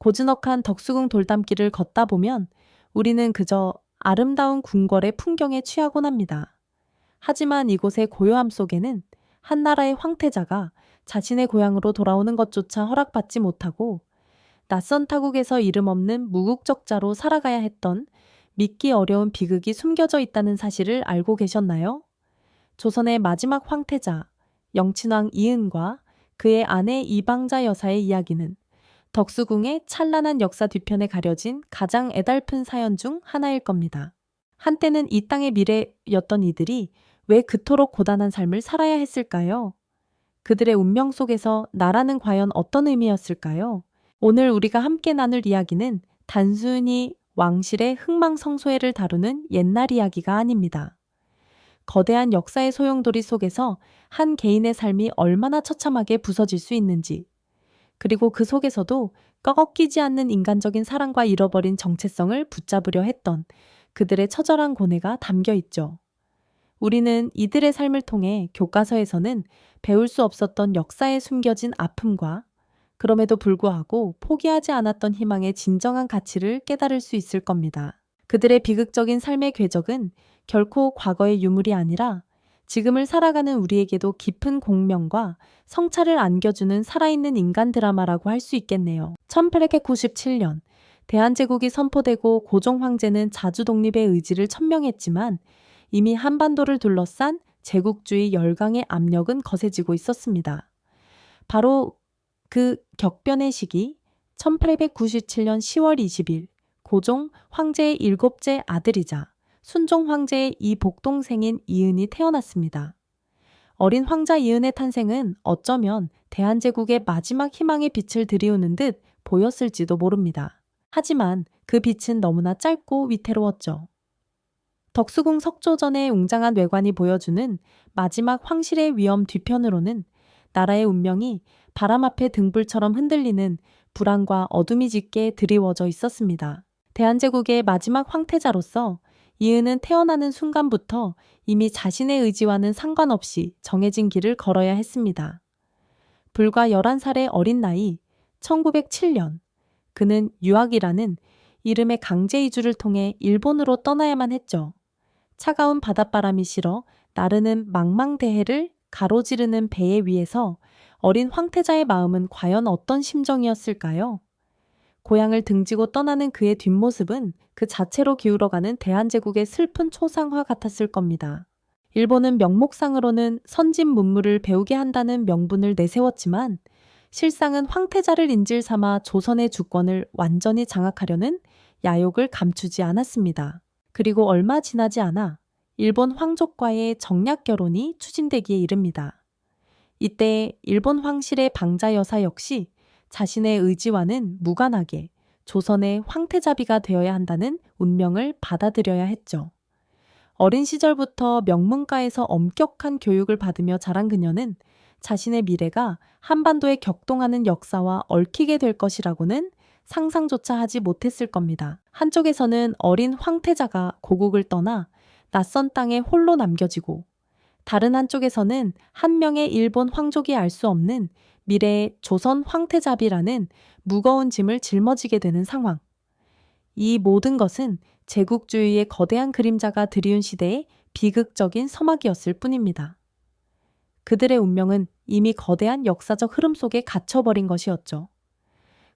고즈넉한 덕수궁 돌담길을 걷다 보면 우리는 그저 아름다운 궁궐의 풍경에 취하곤 합니다. 하지만 이곳의 고요함 속에는 한 나라의 황태자가 자신의 고향으로 돌아오는 것조차 허락받지 못하고 낯선 타국에서 이름 없는 무국적자로 살아가야 했던 믿기 어려운 비극이 숨겨져 있다는 사실을 알고 계셨나요? 조선의 마지막 황태자 영친왕 이은과 그의 아내 이방자 여사의 이야기는 덕수궁의 찬란한 역사 뒤편에 가려진 가장 애달픈 사연 중 하나일 겁니다. 한때는 이 땅의 미래였던 이들이 왜 그토록 고단한 삶을 살아야 했을까요? 그들의 운명 속에서 나라는 과연 어떤 의미였을까요? 오늘 우리가 함께 나눌 이야기는 단순히 왕실의 흥망성쇠를 다루는 옛날 이야기가 아닙니다. 거대한 역사의 소용돌이 속에서 한 개인의 삶이 얼마나 처참하게 부서질 수 있는지, 그리고 그 속에서도 꺾이지 않는 인간적인 사랑과 잃어버린 정체성을 붙잡으려 했던 그들의 처절한 고뇌가 담겨 있죠. 우리는 이들의 삶을 통해 교과서에서는 배울 수 없었던 역사에 숨겨진 아픔과 그럼에도 불구하고 포기하지 않았던 희망의 진정한 가치를 깨달을 수 있을 겁니다. 그들의 비극적인 삶의 궤적은 결코 과거의 유물이 아니라 지금을 살아가는 우리에게도 깊은 공명과 성찰을 안겨주는 살아있는 인간 드라마라고 할 수 있겠네요. 1897년 대한제국이 선포되고 고종 황제는 자주 독립의 의지를 천명했지만 이미 한반도를 둘러싼 제국주의 열강의 압력은 거세지고 있었습니다. 바로 그 격변의 시기 1897년 10월 20일 고종 황제의 7째 아들이자 순종 황제의 이복동생인 이은이 태어났습니다. 어린 황자 이은의 탄생은 어쩌면 대한제국의 마지막 희망의 빛을 들이우는 듯 보였을지도 모릅니다. 하지만 그 빛은 너무나 짧고 위태로웠죠. 덕수궁 석조전의 웅장한 외관이 보여주는 마지막 황실의 위엄 뒤편으로는 나라의 운명이 바람 앞에 등불처럼 흔들리는 불안과 어둠이 짙게 드리워져 있었습니다. 대한제국의 마지막 황태자로서 이은은 태어나는 순간부터 이미 자신의 의지와는 상관없이 정해진 길을 걸어야 했습니다. 불과 11살의 어린 나이 1907년 그는 유학이라는 이름의 강제 이주를 통해 일본으로 떠나야만 했죠. 차가운 바닷바람이 실어 나르는 망망대해를 가로지르는 배 위에서 어린 황태자의 마음은 과연 어떤 심정이었을까요? 고향을 등지고 떠나는 그의 뒷모습은 그 자체로 기울어가는 대한제국의 슬픈 초상화 같았을 겁니다. 일본은 명목상으로는 선진 문물을 배우게 한다는 명분을 내세웠지만 실상은 황태자를 인질 삼아 조선의 주권을 완전히 장악하려는 야욕을 감추지 않았습니다. 그리고 얼마 지나지 않아 일본 황족과의 정략 결혼이 추진되기에 이릅니다. 이때 일본 황실의 방자 여사 역시 자신의 의지와는 무관하게 조선의 황태자비가 되어야 한다는 운명을 받아들여야 했죠. 어린 시절부터 명문가에서 엄격한 교육을 받으며 자란 그녀는 자신의 미래가 한반도에 격동하는 역사와 얽히게 될 것이라고는 상상조차 하지 못했을 겁니다. 한쪽에서는 어린 황태자가 고국을 떠나 낯선 땅에 홀로 남겨지고 다른 한쪽에서는 한 명의 일본 황족이 알 수 없는 미래의 조선 황태자비라는 무거운 짐을 짊어지게 되는 상황. 이 모든 것은 제국주의의 거대한 그림자가 드리운 시대의 비극적인 서막이었을 뿐입니다. 그들의 운명은 이미 거대한 역사적 흐름 속에 갇혀버린 것이었죠.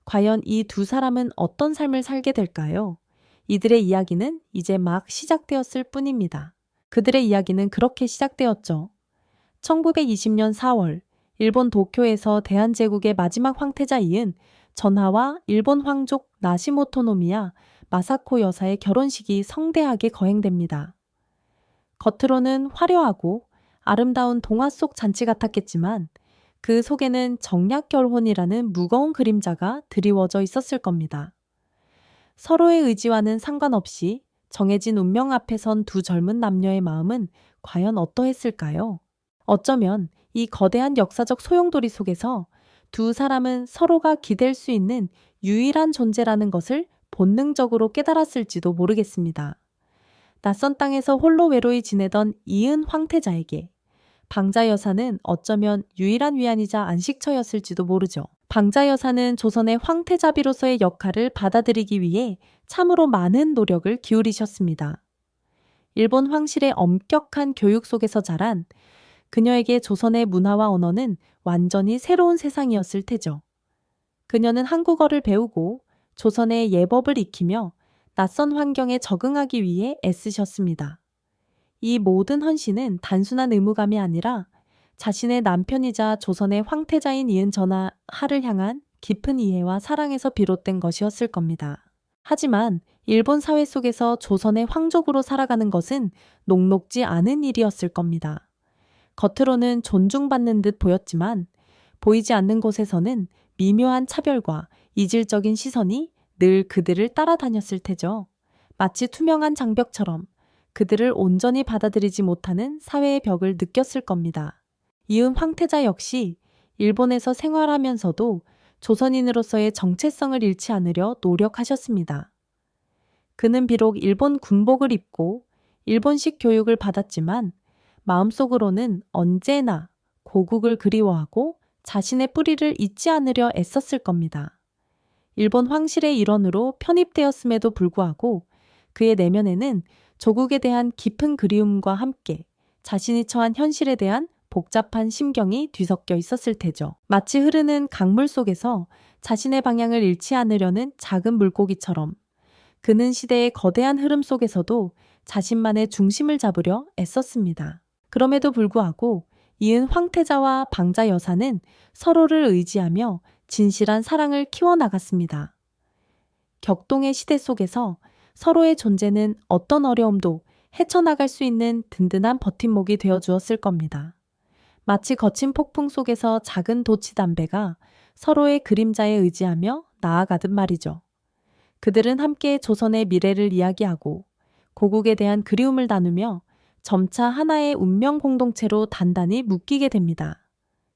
과연 이 두 사람은 어떤 삶을 살게 될까요? 이들의 이야기는 이제 막 시작되었을 뿐입니다. 그들의 이야기는 그렇게 시작되었죠. 1920년 4월 일본 도쿄에서 대한제국의 마지막 황태자 이은 전하와 일본 황족 나시모토노미야 마사코 여사의 결혼식이 성대하게 거행됩니다. 겉으로는 화려하고 아름다운 동화 속 잔치 같았겠지만 그 속에는 정략 결혼이라는 무거운 그림자가 드리워져 있었을 겁니다. 서로의 의지와는 상관없이 정해진 운명 앞에 선 두 젊은 남녀의 마음은 과연 어떠했을까요? 어쩌면 이 거대한 역사적 소용돌이 속에서 두 사람은 서로가 기댈 수 있는 유일한 존재라는 것을 본능적으로 깨달았을지도 모르겠습니다. 낯선 땅에서 홀로 외로이 지내던 이은 황태자에게 방자 여사는 어쩌면 유일한 위안이자 안식처였을지도 모르죠. 방자 여사는 조선의 황태자비로서의 역할을 받아들이기 위해 참으로 많은 노력을 기울이셨습니다. 일본 황실의 엄격한 교육 속에서 자란 그녀에게 조선의 문화와 언어는 완전히 새로운 세상이었을 테죠. 그녀는 한국어를 배우고 조선의 예법을 익히며 낯선 환경에 적응하기 위해 애쓰셨습니다. 이 모든 헌신은 단순한 의무감이 아니라 자신의 남편이자 조선의 황태자인 이은 전하를 향한 깊은 이해와 사랑에서 비롯된 것이었을 겁니다. 하지만 일본 사회 속에서 조선의 황족으로 살아가는 것은 녹록지 않은 일이었을 겁니다. 겉으로는 존중받는 듯 보였지만 보이지 않는 곳에서는 미묘한 차별과 이질적인 시선이 늘 그들을 따라다녔을 테죠. 마치 투명한 장벽처럼 그들을 온전히 받아들이지 못하는 사회의 벽을 느꼈을 겁니다. 이은 황태자 역시 일본에서 생활하면서도 조선인으로서의 정체성을 잃지 않으려 노력하셨습니다. 그는 비록 일본 군복을 입고 일본식 교육을 받았지만 마음속으로는 언제나 고국을 그리워하고 자신의 뿌리를 잊지 않으려 애썼을 겁니다. 일본 황실의 일원으로 편입되었음에도 불구하고 그의 내면에는 조국에 대한 깊은 그리움과 함께 자신이 처한 현실에 대한 복잡한 심경이 뒤섞여 있었을 테죠. 마치 흐르는 강물 속에서 자신의 방향을 잃지 않으려는 작은 물고기처럼 그는 시대의 거대한 흐름 속에서도 자신만의 중심을 잡으려 애썼습니다. 그럼에도 불구하고 이은 황태자와 방자 여사는 서로를 의지하며 진실한 사랑을 키워나갔습니다. 격동의 시대 속에서 서로의 존재는 어떤 어려움도 헤쳐나갈 수 있는 든든한 버팀목이 되어 주었을 겁니다. 마치 거친 폭풍 속에서 작은 도치담배가 서로의 그림자에 의지하며 나아가듯 말이죠. 그들은 함께 조선의 미래를 이야기하고 고국에 대한 그리움을 나누며 점차 하나의 운명 공동체로 단단히 묶이게 됩니다.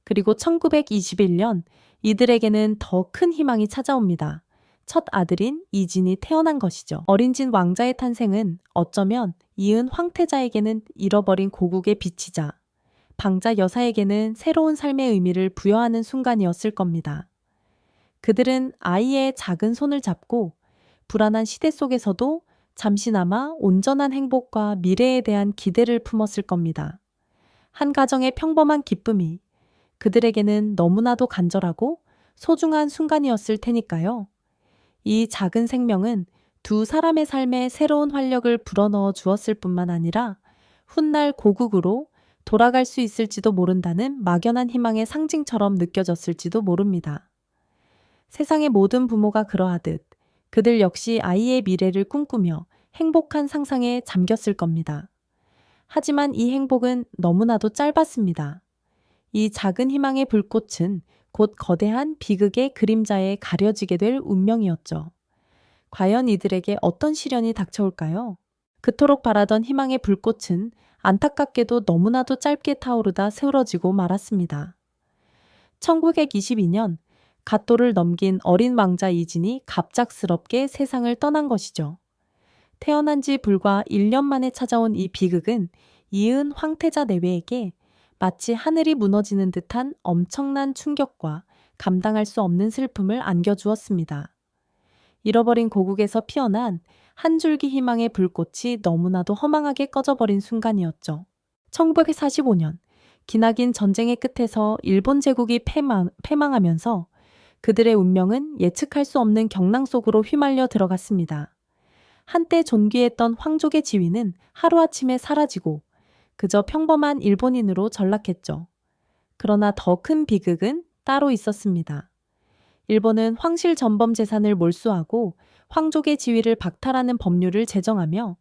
그리고 1921년 이들에게는 더 큰 희망이 찾아옵니다. 첫 아들인 이진이 태어난 것이죠. 어린 진 왕자의 탄생은 어쩌면 이은 황태자에게는 잃어버린 고국의 빛이자 방자 여사에게는 새로운 삶의 의미를 부여하는 순간이었을 겁니다. 그들은 아이의 작은 손을 잡고 불안한 시대 속에서도 잠시나마 온전한 행복과 미래에 대한 기대를 품었을 겁니다. 한 가정의 평범한 기쁨이 그들에게는 너무나도 간절하고 소중한 순간이었을 테니까요. 이 작은 생명은 두 사람의 삶에 새로운 활력을 불어넣어 주었을 뿐만 아니라 훗날 고국으로 돌아갈 수 있을지도 모른다는 막연한 희망의 상징처럼 느껴졌을지도 모릅니다. 세상의 모든 부모가 그러하듯 그들 역시 아이의 미래를 꿈꾸며 행복한 상상에 잠겼을 겁니다. 하지만 이 행복은 너무나도 짧았습니다. 이 작은 희망의 불꽃은 곧 거대한 비극의 그림자에 가려지게 될 운명이었죠. 과연 이들에게 어떤 시련이 닥쳐올까요? 그토록 바라던 희망의 불꽃은 안타깝게도 너무나도 짧게 타오르다 세워지고 말았습니다. 1922년 갓도를 넘긴 어린 왕자 이진이 갑작스럽게 세상을 떠난 것이죠. 태어난 지 불과 1년 만에 찾아온 이 비극은 이은 황태자 내외에게 마치 하늘이 무너지는 듯한 엄청난 충격과 감당할 수 없는 슬픔을 안겨주었습니다. 잃어버린 고국에서 피어난 한 줄기 희망의 불꽃이 너무나도 허망하게 꺼져버린 순간이었죠. 1945년 기나긴 전쟁의 끝에서 일본 제국이 패망하면서 그들의 운명은 예측할 수 없는 경랑 속으로 휘말려 들어갔습니다. 한때 존귀했던 황족의 지위는 하루아침에 사라지고 그저 평범한 일본인으로 전락했죠. 그러나 더 큰 비극은 따로 있었습니다. 일본은 황실 전범 재산을 몰수하고 황족의 지위를 박탈하는 법률을 제정하며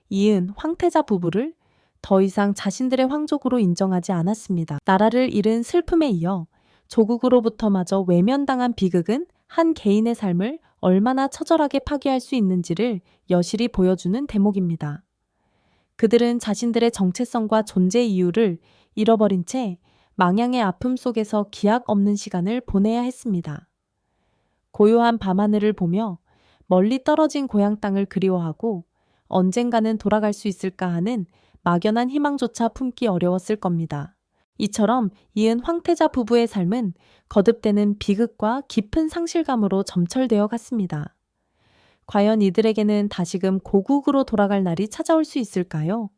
이은 황태자 부부를 더 이상 자신들의 황족으로 인정하지 않았습니다. 나라를 잃은 슬픔에 이어 조국으로부터마저 외면당한 비극은 한 개인의 삶을 얼마나 처절하게 파괴할 수 있는지를 여실히 보여주는 대목입니다. 그들은 자신들의 정체성과 존재 이유를 잃어버린 채 망양의 아픔 속에서 기약 없는 시간을 보내야 했습니다. 고요한 밤하늘을 보며 멀리 떨어진 고향 땅을 그리워하고 언젠가는 돌아갈 수 있을까 하는 막연한 희망조차 품기 어려웠을 겁니다. 이처럼 이은 황태자 부부의 삶은 거듭되는 비극과 깊은 상실감으로 점철되어 갔습니다. 과연 이들에게는 다시금 고국으로 돌아갈 날이 찾아올 수 있을까요?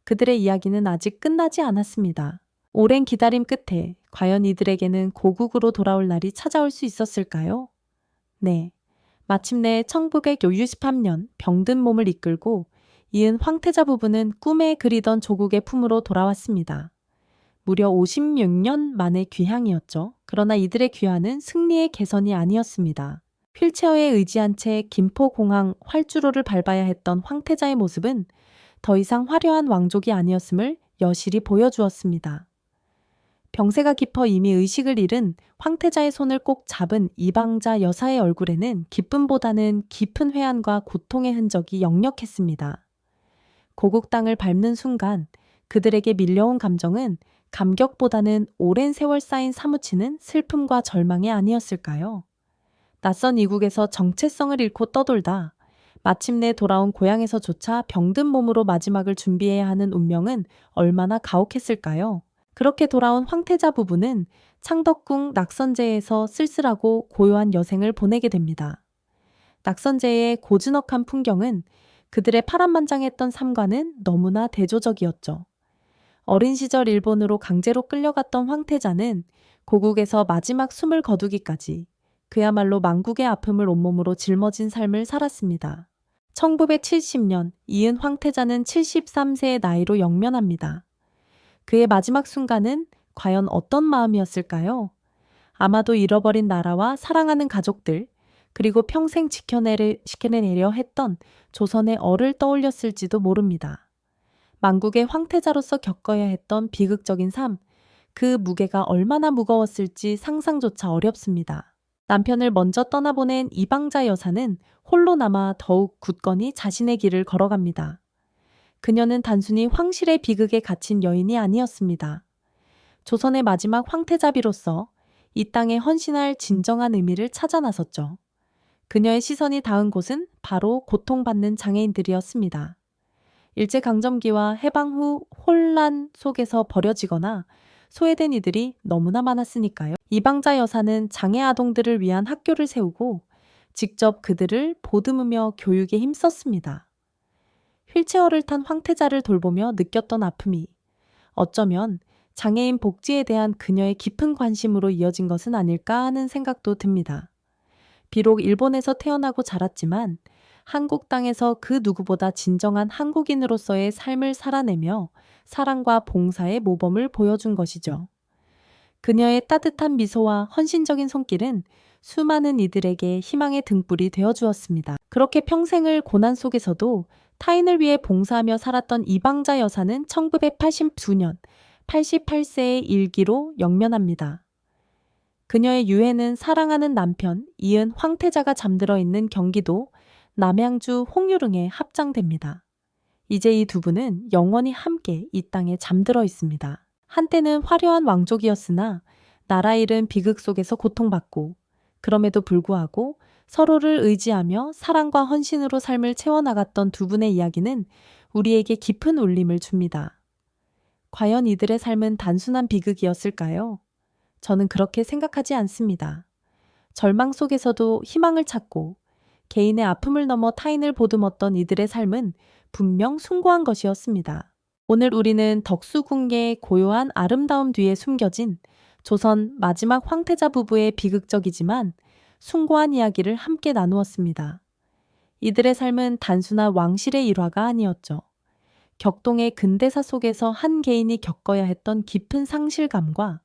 그들의 이야기는 아직 끝나지 않았습니다. 오랜 기다림 끝에 과연 이들에게는 고국으로 돌아올 날이 찾아올 수 있었을까요? 네. 마침내 1963년 병든 몸을 이끌고 이은 황태자 부부는 꿈에 그리던 조국의 품으로 돌아왔습니다. 무려 56년 만의 귀향이었죠. 그러나 이들의 귀환은 승리의 개선이 아니었습니다. 휠체어에 의지한 채 김포공항 활주로를 밟아야 했던 황태자의 모습은 더 이상 화려한 왕족이 아니었음을 여실히 보여주었습니다. 병세가 깊어 이미 의식을 잃은 황태자의 손을 꼭 잡은 이방자 여사의 얼굴에는 기쁨보다는 깊은 회한과 고통의 흔적이 역력했습니다. 고국 땅을 밟는 순간 그들에게 밀려온 감정은 감격보다는 오랜 세월 쌓인 사무치는 슬픔과 절망이 아니었을까요? 낯선 이국에서 정체성을 잃고 떠돌다 마침내 돌아온 고향에서조차 병든 몸으로 마지막을 준비해야 하는 운명은 얼마나 가혹했을까요? 그렇게 돌아온 황태자 부부는 창덕궁 낙선제에서 쓸쓸하고 고요한 여생을 보내게 됩니다. 낙선제의 고즈넉한 풍경은 그들의 파란만장했던 삶과는 너무나 대조적이었죠. 어린 시절 일본으로 강제로 끌려갔던 황태자는 고국에서 마지막 숨을 거두기까지 그야말로 만국의 아픔을 온몸으로 짊어진 삶을 살았습니다. 1970년 이은 황태자는 73세의 나이로 영면합니다. 그의 마지막 순간은 과연 어떤 마음이었을까요? 아마도 잃어버린 나라와 사랑하는 가족들, 그리고 평생 지켜내려 했던 조선의 얼을 떠올렸을지도 모릅니다. 만국의 황태자로서 겪어야 했던 비극적인 삶, 그 무게가 얼마나 무거웠을지 상상조차 어렵습니다. 남편을 먼저 떠나보낸 이방자 여사는 홀로 남아 더욱 굳건히 자신의 길을 걸어갑니다. 그녀는 단순히 황실의 비극에 갇힌 여인이 아니었습니다. 조선의 마지막 황태자비로서 이 땅에 헌신할 진정한 의미를 찾아 나섰죠. 그녀의 시선이 닿은 곳은 바로 고통받는 장애인들이었습니다. 일제강점기와 해방 후 혼란 속에서 버려지거나 소외된 이들이 너무나 많았으니까요. 이방자 여사는 장애 아동들을 위한 학교를 세우고 직접 그들을 보듬으며 교육에 힘썼습니다. 휠체어를 탄 황태자를 돌보며 느꼈던 아픔이 어쩌면 장애인 복지에 대한 그녀의 깊은 관심으로 이어진 것은 아닐까 하는 생각도 듭니다. 비록 일본에서 태어나고 자랐지만 한국 땅에서 그 누구보다 진정한 한국인으로서의 삶을 살아내며 사랑과 봉사의 모범을 보여준 것이죠. 그녀의 따뜻한 미소와 헌신적인 손길은 수많은 이들에게 희망의 등불이 되어주었습니다. 그렇게 평생을 고난 속에서도 타인을 위해 봉사하며 살았던 이방자 여사는 1989년 88세의 일기로 영면합니다. 그녀의 유해는 사랑하는 남편 이은 황태자가 잠들어 있는 경기도 남양주 홍유릉에 합장됩니다. 이제 이 두 분은 영원히 함께 이 땅에 잠들어 있습니다. 한때는 화려한 왕족이었으나 나라 잃은 비극 속에서 고통받고 그럼에도 불구하고 서로를 의지하며 사랑과 헌신으로 삶을 채워나갔던 두 분의 이야기는 우리에게 깊은 울림을 줍니다. 과연 이들의 삶은 단순한 비극이었을까요? 저는 그렇게 생각하지 않습니다. 절망 속에서도 희망을 찾고 개인의 아픔을 넘어 타인을 보듬었던 이들의 삶은 분명 숭고한 것이었습니다. 오늘 우리는 덕수궁계의 고요한 아름다움 뒤에 숨겨진 조선 마지막 황태자 부부의 비극적이지만 숭고한 이야기를 함께 나누었습니다. 이들의 삶은 단순한 왕실의 일화가 아니었죠. 격동의 근대사 속에서 한 개인이 겪어야 했던 깊은 상실감과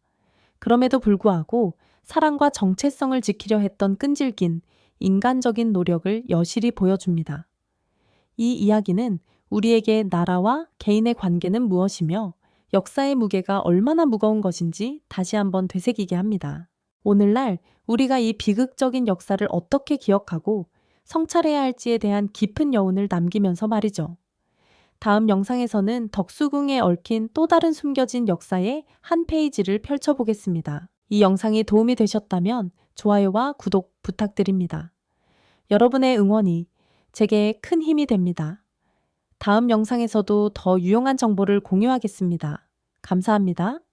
그럼에도 불구하고 사랑과 정체성을 지키려 했던 끈질긴 인간적인 노력을 여실히 보여줍니다. 이 이야기는 우리에게 나라와 개인의 관계는 무엇이며 역사의 무게가 얼마나 무거운 것인지 다시 한번 되새기게 합니다. 오늘날 우리가 이 비극적인 역사를 어떻게 기억하고 성찰해야 할지에 대한 깊은 여운을 남기면서 말이죠. 다음 영상에서는 덕수궁에 얽힌 또 다른 숨겨진 역사의 한 페이지를 펼쳐보겠습니다. 이 영상이 도움이 되셨다면 좋아요와 구독 부탁드립니다. 여러분의 응원이 제게 큰 힘이 됩니다. 다음 영상에서도 더 유용한 정보를 공유하겠습니다. 감사합니다.